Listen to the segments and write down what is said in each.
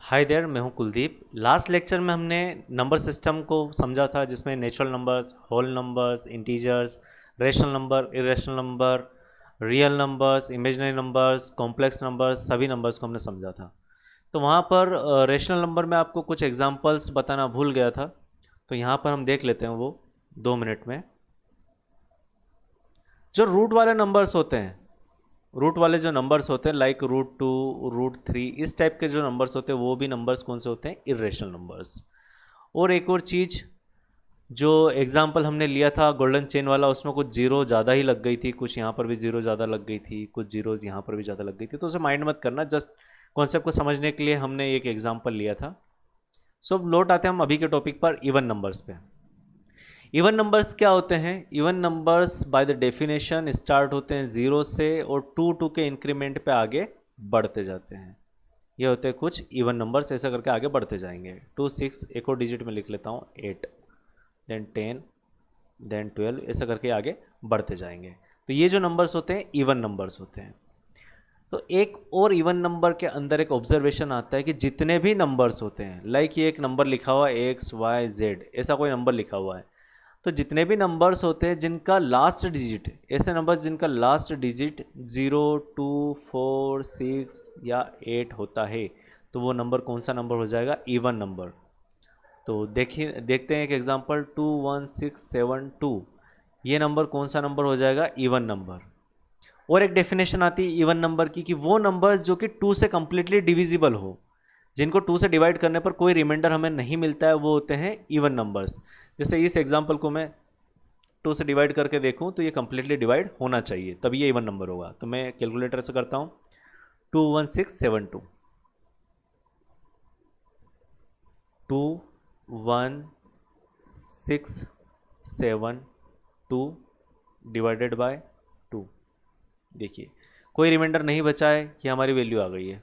Hi there, मैं हूं Kuldeep. Last lecture में हमने नंबर सिस्टम को समझा था, जिसमें natural numbers, whole numbers, integers, rational number, irrational number, real numbers, imaginary numbers, complex numbers, सभी नंबर्स को हमने समझा था। तो वहाँ पर रेशनल नंबर में आपको कुछ एग्जांपल्स बताना भूल गया था, तो यहाँ पर हम देख लेते हैं वो 2 मिनट में। जो रूट वाले नंबर्स होते हैं, रूट वाले जो नंबर्स होते हैं लाइक √2, √3, इस टाइप के जो नंबर्स होते हैं वो भी नंबर्स कौन से होते हैं? Irrational numbers. और एक और चीज़, जो एग्जाम्पल हमने लिया था गोल्डन चेन वाला, उसमें कुछ जीरो ज़्यादा ही लग गई थी, कुछ यहाँ पर भी जीरो ज़्यादा लग गई थी, कुछ जीरोज यहाँ पर भी ज़्यादा लग गई थी, तो उसे माइंड मत करना, जस्ट कॉन्सेप्ट को समझने के लिए हमने एक एग्जाम्पल लिया था। सो लौट आते हैं हम अभी के टॉपिक पर, इवन नंबर्स पे। इवन नंबर्स क्या होते हैं? Even numbers by the definition start होते हैं जीरो से और टू टू के इंक्रीमेंट पे आगे बढ़ते जाते हैं। ये होते हैं कुछ इवन नंबर्स, ऐसा करके आगे बढ़ते जाएंगे। 2, 6, एक और डिजिट में लिख लेता हूँ, 8, देन 10, देन 12, ऐसा करके आगे बढ़ते जाएंगे। तो ये जो नंबर्स होते हैं इवन नंबर्स होते हैं। तो एक और इवन नंबर के अंदर एक ऑब्जर्वेशन आता है कि जितने भी नंबर्स होते हैं, लाइक ये एक नंबर लिखा हुआ है XYZ, ऐसा कोई नंबर लिखा हुआ है, तो जितने भी नंबर्स होते हैं जिनका लास्ट डिजिट, ऐसे नंबर्स जिनका लास्ट डिजिट 0, 2, 4, 6 या 8 होता है, तो वो नंबर कौन सा नंबर हो जाएगा? Even number. तो देखिए, देखते हैं एक एग्जांपल, 21672, ये नंबर कौन सा नंबर हो जाएगा? Even number. और एक डेफिनेशन आती है इवन नंबर की, कि वो नंबर्स जो कि 2 से कंप्लीटली डिविजिबल हो, जिनको 2 से डिवाइड करने पर कोई रिमाइंडर हमें नहीं मिलता है, वो होते हैं इवन नंबर्स। जैसे इस एग्जांपल को मैं 2 से डिवाइड करके देखूं तो ये कंप्लीटली डिवाइड होना चाहिए, तभी ये इवन नंबर होगा। तो मैं कैलकुलेटर से करता हूं, 21672, 21672 डिवाइडेड बाय 2। देखिए, कोई रिमाइंडर नहीं बचा है, कि हमारी वैल्यू आ गई है।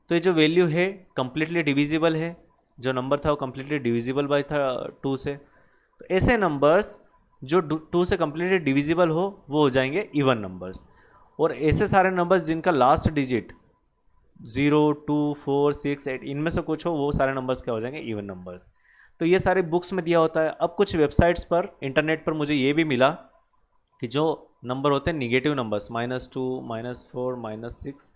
तो ये जो वैल्यू है कंप्लीटली डिविजिबल है, जो नंबर था वो कंप्लीटली डिविजिबल बाय था 2 से। तो ऐसे नंबर्स जो 2 से कंप्लीटली डिविजिबल हो वो हो जाएंगे इवन नंबर्स। और ऐसे सारे नंबर्स जिनका लास्ट डिजिट 0, 2, 4, 6, 8, इनमें से कुछ हो, वो सारे नंबर्स क्या हो जाएंगे? Even numbers. तो ये सारे बुक्स में दिया होता है। अब कुछ वेबसाइट्स पर, इंटरनेट पर मुझे ये भी मिला कि जो नंबर होते हैं निगेटिव नंबर्स, -2, -4, -6,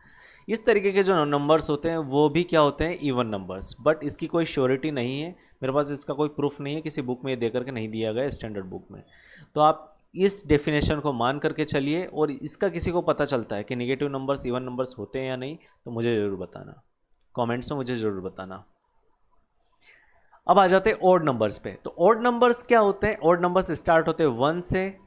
इस तरीके के जो नंबर्स होते हैं वो भी क्या होते हैं? Even numbers. बट इसकी कोई श्योरिटी नहीं है, मेरे पास इसका कोई प्रूफ नहीं है, किसी बुक में ये दे करके नहीं दिया गया, स्टैंडर्ड बुक में। तो आप इस डेफिनेशन को मान करके चलिए, और इसका किसी को पता चलता है कि निगेटिव नंबर्स इवन नंबर्स होते हैं या नहीं, तो मुझे ज़रूर बताना, कमेंट्स में मुझे ज़रूर बताना। अब आ जाते हैं ऑड नंबर्स पे। तो ऑड नंबर्स क्या होते हैं? ऑड नंबर्स स्टार्ट होते हैं 1 से,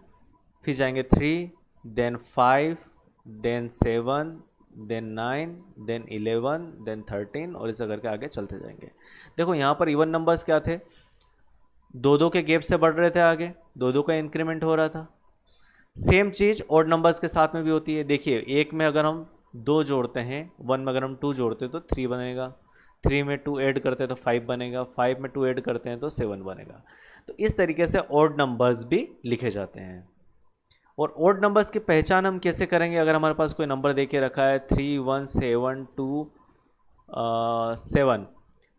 फिर जाएंगे 3, then 5, then 7, then 9, then 11, then 13, और ऐसा करके आगे चलते जाएंगे। देखो यहाँ पर इवन नंबर्स क्या थे? 2-2 के गैप से बढ़ रहे थे आगे, 2-2 का इंक्रीमेंट हो रहा था। सेम चीज़ ऑड नंबर्स के साथ में भी होती है। देखिए, एक में अगर हम 2 जोड़ते हैं, 1 में अगर हम 2 जोड़ते हैं तो 3 बनेगा, 3 में 2 ऐड करते हैं तो 5 बनेगा, 5 में 2 ऐड करते हैं तो 7 बनेगा। तो इस तरीके से ऑड नंबर्स भी लिखे जाते हैं। और ऑड नंबर्स की पहचान हम कैसे करेंगे? अगर हमारे पास कोई नंबर दे के रखा है 3, 1, 7, 2, 7,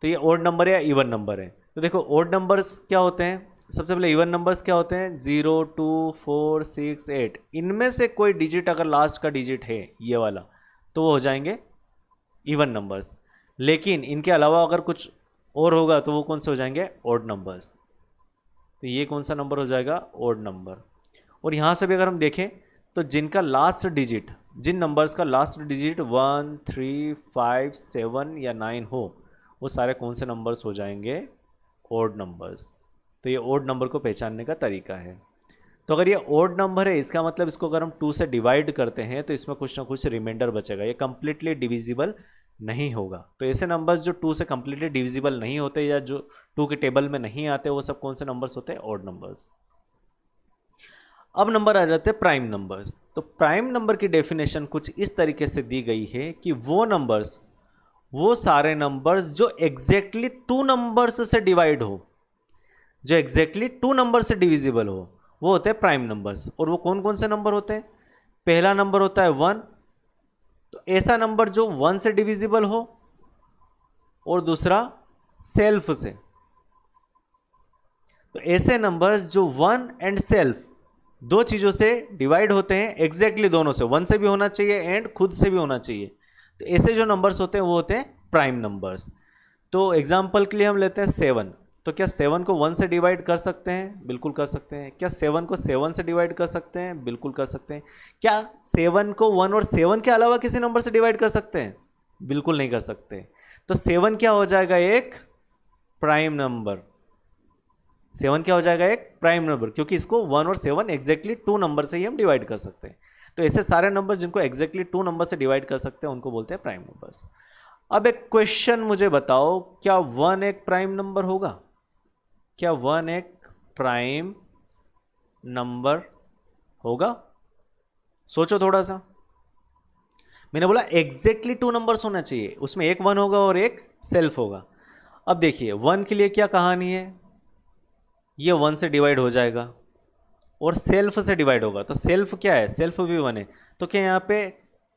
तो ये ऑड नंबर है या इवन नंबर है? तो देखो, ऑड नंबर्स क्या होते हैं? सबसे पहले इवन नंबर्स क्या होते हैं? 0, 2, 4, 6, 8, इनमें से कोई डिजिट अगर लास्ट का डिजिट है ये वाला, तो वो हो जाएंगे इवन नंबर्स। लेकिन इनके अलावा अगर कुछ और होगा तो वो कौन से हो जाएंगे? Odd numbers. तो ये कौन सा नंबर हो जाएगा? Odd number. और यहाँ से भी अगर हम देखें तो जिनका लास्ट डिजिट, जिन नंबर्स का लास्ट डिजिट 1, 3, 5, 7 या 9 हो, वो सारे कौन से नंबर्स हो जाएंगे? Odd numbers. तो ये ऑड नंबर को पहचानने का तरीका है। तो अगर ये ऑड नंबर है, इसका मतलब इसको अगर हम 2 से डिवाइड करते हैं तो इसमें कुछ ना कुछ रिमाइंडर बचेगा, ये कंप्लीटली डिविजिबल नहीं होगा। तो ऐसे नंबर्स जो 2 से कंप्लीटली डिविजिबल नहीं होते या जो 2 के टेबल में नहीं आते, वो सब कौन से नंबर्स होते हैं? Odd numbers. अब नंबर आ जाते हैं प्राइम नंबर्स। तो प्राइम नंबर की डेफिनेशन कुछ इस तरीके से दी गई है कि वो नंबर्स, वो सारे नंबर्स जो एग्जैक्टली 2 नंबर्स से डिवाइड हो, जो एग्जैक्टली 2 नंबर से डिविजिबल हो, वो होते हैं प्राइम नंबर्स। और वो कौन कौन से नंबर होते हैं? पहला नंबर होता है 1। तो ऐसा नंबर जो 1 से डिविजिबल हो और दूसरा सेल्फ से। तो ऐसे नंबर्स जो वन एंड सेल्फ दो चीज़ों से डिवाइड होते हैं, एग्जैक्टली दोनों से, वन से भी होना चाहिए एंड खुद से भी होना चाहिए, तो ऐसे जो नंबर्स होते हैं वो होते हैं प्राइम नंबर्स। तो एग्जाम्पल के लिए हम लेते हैं 7। तो क्या 7 को 1 से डिवाइड कर सकते हैं? बिल्कुल कर सकते हैं। क्या 7 को 7 से डिवाइड कर सकते हैं? बिल्कुल कर सकते हैं। क्या 7 को 1 और 7 के अलावा किसी नंबर से डिवाइड कर सकते हैं? बिल्कुल नहीं कर सकते। तो 7 क्या हो जाएगा? एक प्राइम नंबर। 7 क्या हो जाएगा? एक प्राइम नंबर, क्योंकि इसको 1 और 7 एग्जैक्टली 2 नंबर से ही हम डिवाइड कर सकते हैं। तो ऐसे सारे नंबर जिनको एग्जैक्टली 2 नंबर से डिवाइड कर सकते हैं उनको बोलते हैं प्राइम नंबर्स। अब एक क्वेश्चन मुझे बताओ, क्या 1 एक प्राइम नंबर होगा? क्या 1 एक प्राइम नंबर होगा? सोचो थोड़ा सा। मैंने बोला एग्जैक्टली 2 नंबर्स होना चाहिए, उसमें एक 1 होगा और एक सेल्फ होगा। अब देखिए 1 के लिए क्या कहानी है, ये 1 से डिवाइड हो जाएगा और सेल्फ से डिवाइड होगा। तो सेल्फ क्या है? सेल्फ भी 1 है। तो क्या यहाँ पे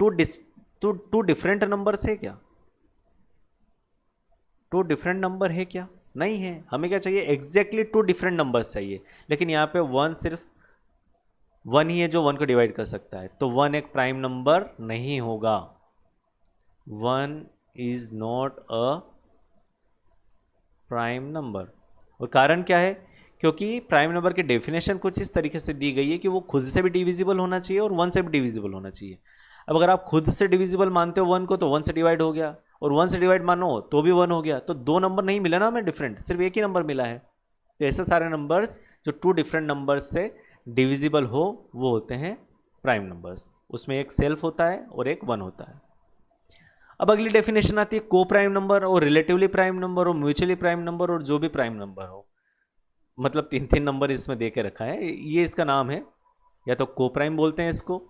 टू डिफरेंट नंबर्स है क्या? 2 डिफरेंट नंबर है क्या? नहीं है। हमें क्या चाहिए? एग्जैक्टली 2 डिफरेंट नंबर्स चाहिए। लेकिन यहाँ पे 1 सिर्फ 1 ही है जो 1 को डिवाइड कर सकता है, तो 1 एक प्राइम नंबर नहीं होगा। 1 is not a prime number. और कारण क्या है? क्योंकि प्राइम नंबर की डेफिनेशन कुछ इस तरीके से दी गई है कि वो खुद से भी डिविजिबल होना चाहिए और 1 से भी डिविजिबल होना चाहिए। अब अगर आप खुद से डिविजिबल मानते हो 1 को, तो 1 से डिवाइड हो गया, और 1 से डिवाइड मानो तो भी 1 हो गया। तो 2 नंबर नहीं मिला ना हमें डिफरेंट, सिर्फ एक ही नंबर मिला है। तो ऐसे सारे नंबर्स जो 2 डिफरेंट नंबर्स से डिविजिबल हो वो होते हैं प्राइम नंबर्स। उसमें एक सेल्फ होता है और एक 1 होता है। अब अगली डेफिनेशन आती है को प्राइम नंबर और रिलेटिवली प्राइम नंबर और म्यूचुअली प्राइम नंबर और जो भी प्राइम नंबर हो। मतलब 3 नंबर इसमें दे के रखा है, ये इसका नाम है। या तो को प्राइम बोलते हैं इसको,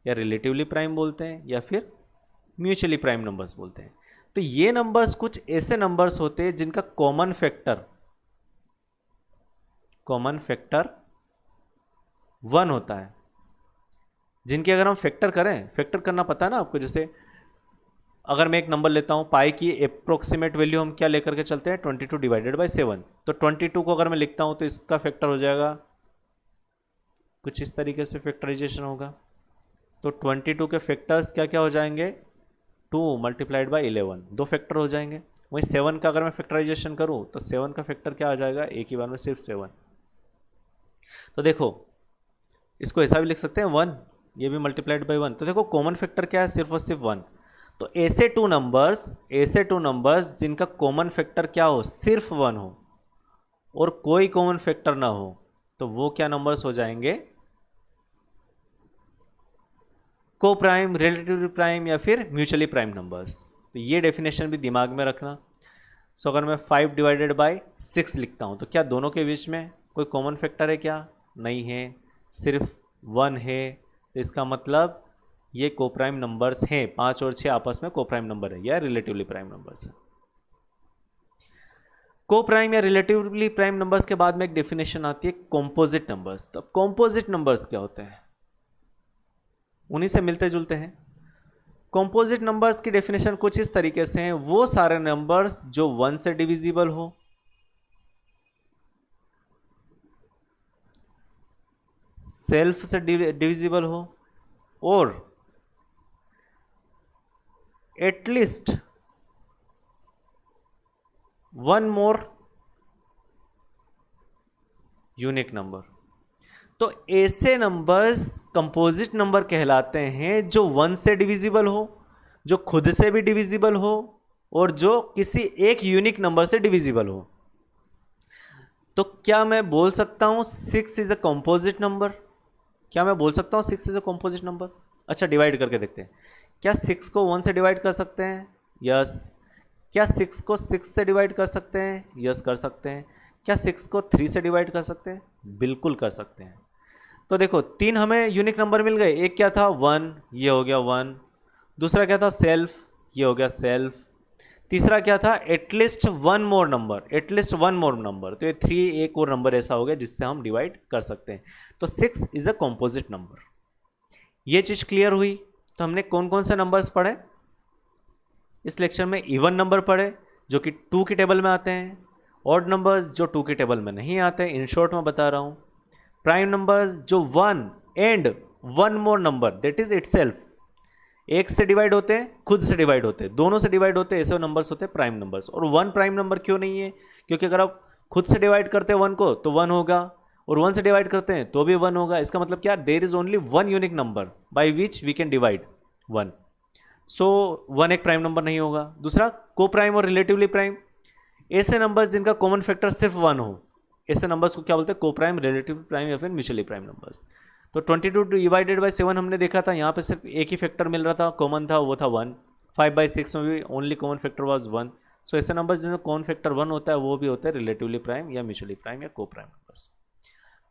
या रिलेटिवली प्राइम बोलते हैं, या फिर म्यूचुअली प्राइम नंबर्स बोलते हैं। तो ये नंबर्स कुछ ऐसे नंबर्स होते हैं जिनका कॉमन फैक्टर 1 होता है, जिनके अगर हम फैक्टर करें, फैक्टर करना पता है ना आपको। जैसे अगर मैं एक नंबर लेता हूं, पाई की अप्रोक्सीमेट वैल्यू हम क्या लेकर के चलते हैं? 22 डिवाइडेड बाई 7। तो 22 को अगर मैं लिखता हूं तो इसका फैक्टर हो जाएगा कुछ इस तरीके से, फैक्टराइजेशन होगा। तो 22 के फैक्टर्स क्या क्या हो जाएंगे? 2 मल्टीप्लाइड बाई 11, 2 फैक्टर हो जाएंगे। वहीं 7 का अगर मैं फैक्टराइजेशन करूं तो 7 का फैक्टर क्या आ जाएगा? एक ही बार में सिर्फ 7। तो देखो इसको ऐसा भी लिख सकते हैं 1, ये भी मल्टीप्लाइड बाई 1। तो देखो कॉमन फैक्टर क्या है? सिर्फ और सिर्फ 1। तो ऐसे टू नंबर्स जिनका कॉमन फैक्टर क्या हो? सिर्फ 1 हो और कोई कॉमन फैक्टर ना हो, तो वो क्या नंबर्स हो जाएंगे? को प्राइम, रिलेटिवली प्राइम या फिर म्यूचुअली प्राइम नंबर्स। तो ये डेफिनेशन भी दिमाग में रखना। सो अगर मैं 5 डिवाइडेड बाई 6 लिखता हूँ तो क्या दोनों के बीच में कोई कॉमन फैक्टर है क्या? नहीं है, सिर्फ 1 है। तो इसका मतलब ये को प्राइम नंबर्स हैं। 5 और 6 आपस में को प्राइम नंबर है या रिलेटिवली प्राइम नंबर्स है। को प्राइम या रिलेटिवली प्राइम नंबर्स के बाद में एक डेफिनेशन आती है कॉम्पोजिट नंबर्स। तो कॉम्पोजिट नंबर्स क्या होते हैं? उन्हीं से मिलते जुलते हैं। कॉम्पोजिट नंबर्स की डेफिनेशन कुछ इस तरीके से है, वो सारे नंबर्स जो 1 से डिविजिबल हो, सेल्फ से डिविजिबल हो, और एटलीस्ट 1 मोर यूनिक नंबर। तो ऐसे नंबर्स कंपोजिट नंबर कहलाते हैं जो 1 से डिविजिबल हो, जो खुद से भी डिविजिबल हो, और जो किसी एक यूनिक नंबर से डिविजिबल हो। तो क्या मैं बोल सकता हूं 6 इज अ कंपोजिट नंबर? क्या मैं बोल सकता हूं 6 इज अ कंपोजिट नंबर? अच्छा डिवाइड करके देखते हैं। क्या 6 को 1 से डिवाइड कर सकते हैं? यस। क्या 6 को 6 से डिवाइड कर सकते हैं? यस कर सकते हैं। क्या 6 को 3 से डिवाइड कर सकते हैं? बिल्कुल कर सकते हैं। तो देखो 3 हमें यूनिक नंबर मिल गए। एक क्या था? 1, ये हो गया 1। दूसरा क्या था? सेल्फ, ये हो गया सेल्फ। तीसरा क्या था? एटलीस्ट 1 मोर नंबर, तो ये 3 एक और नंबर ऐसा हो गया जिससे हम डिवाइड कर सकते हैं। तो 6 इज अ कंपोजिट नंबर। ये चीज़ क्लियर हुई। तो हमने कौन कौन से नंबर्स पढ़े इस लेक्चर में? इवन नंबर पढ़े जो कि 2 की टेबल में आते हैं, ऑड नंबर्स जो 2 की टेबल में नहीं आते हैं। इन शॉर्ट मैं बता रहा हूँ, प्राइम नंबर्स जो 1 and 1 more number that is itself, एक से डिवाइड होते हैं, खुद से डिवाइड होते हैं, दोनों से डिवाइड होते हैं, ऐसे नंबर्स होते हैं प्राइम नंबर्स। और 1 प्राइम नंबर क्यों नहीं है? क्योंकि अगर आप खुद से डिवाइड करते हैं 1 को तो 1 होगा, और 1 से डिवाइड करते हैं तो भी 1 होगा। इसका मतलब क्या? There is only 1 unique number by which we can divide 1। So 1 एक प्राइम नंबर नहीं होगा। दूसरा, को प्राइम और रिलेटिवली प्राइम, ऐसे नंबर्स जिनका कॉमन फैक्टर सिर्फ 1 हो, ऐसे नंबर्स को क्या बोलते हैं? को प्राइम, रिलेटिव प्राइम या फिर म्यूचुअली प्राइम नंबर्स। तो 22 डिवाइडेड बाई 7 हमने देखा था, यहाँ पे सिर्फ एक ही फैक्टर मिल रहा था, कॉमन था, वो था 1। 5/6 में भी ओनली कॉमन फैक्टर वाज 1। सो ऐसे नंबर्स जिनमें कॉमन फैक्टर 1 होता है वो भी होते हैं रिलेटिवली प्राइम या म्यूचुअली प्राइम या को प्राइम नंबर्स।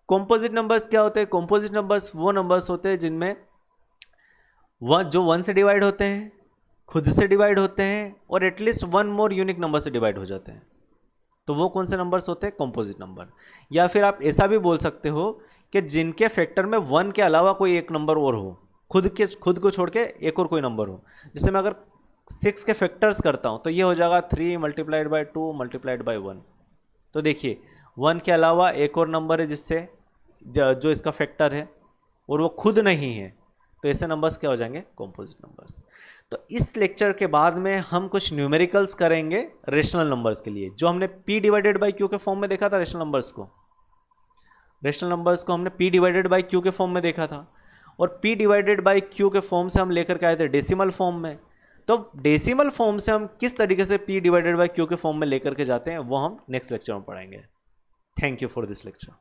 कॉम्पोजिट नंबर्स क्या होते हैं? कॉम्पोजिट नंबर्स वो नंबर्स होते हैं जिनमें जो 1 से डिवाइड होते हैं, खुद से डिवाइड होते हैं, और एटलीस्ट 1 मोर यूनिक नंबर से डिवाइड हो जाते हैं। तो वो कौन से नंबर्स होते हैं? Composite number. या फिर आप ऐसा भी बोल सकते हो कि जिनके फैक्टर में 1 के अलावा कोई एक नंबर और हो, खुद को छोड़ के एक और कोई नंबर हो। जैसे मैं अगर 6 के फैक्टर्स करता हूँ तो ये हो जाएगा 3 मल्टीप्लाइड बाई 2 मल्टीप्लाइड बाई 1। तो देखिए 1 के अलावा एक और नंबर है जिससे जो इसका फैक्टर है और वो खुद नहीं है, तो ऐसे नंबर्स क्या हो जाएंगे? Composite numbers. तो इस लेक्चर के बाद में हम कुछ न्यूमेरिकल्स करेंगे रेशनल नंबर्स के लिए, जो हमने p डिवाइडेड बाई q के फॉर्म में देखा था। रेशनल नंबर्स को हमने p डिवाइडेड बाई q के फॉर्म में देखा था, और p डिवाइडेड बाई q के फॉर्म से हम लेकर के आए थे डेसिमल फॉर्म में। तो डेसिमल फॉर्म से हम किस तरीके से p डिवाइडेड बाई q के फॉर्म में लेकर के जाते हैं वो हम नेक्स्ट लेक्चर में पढ़ेंगे। Thank you for this lecture.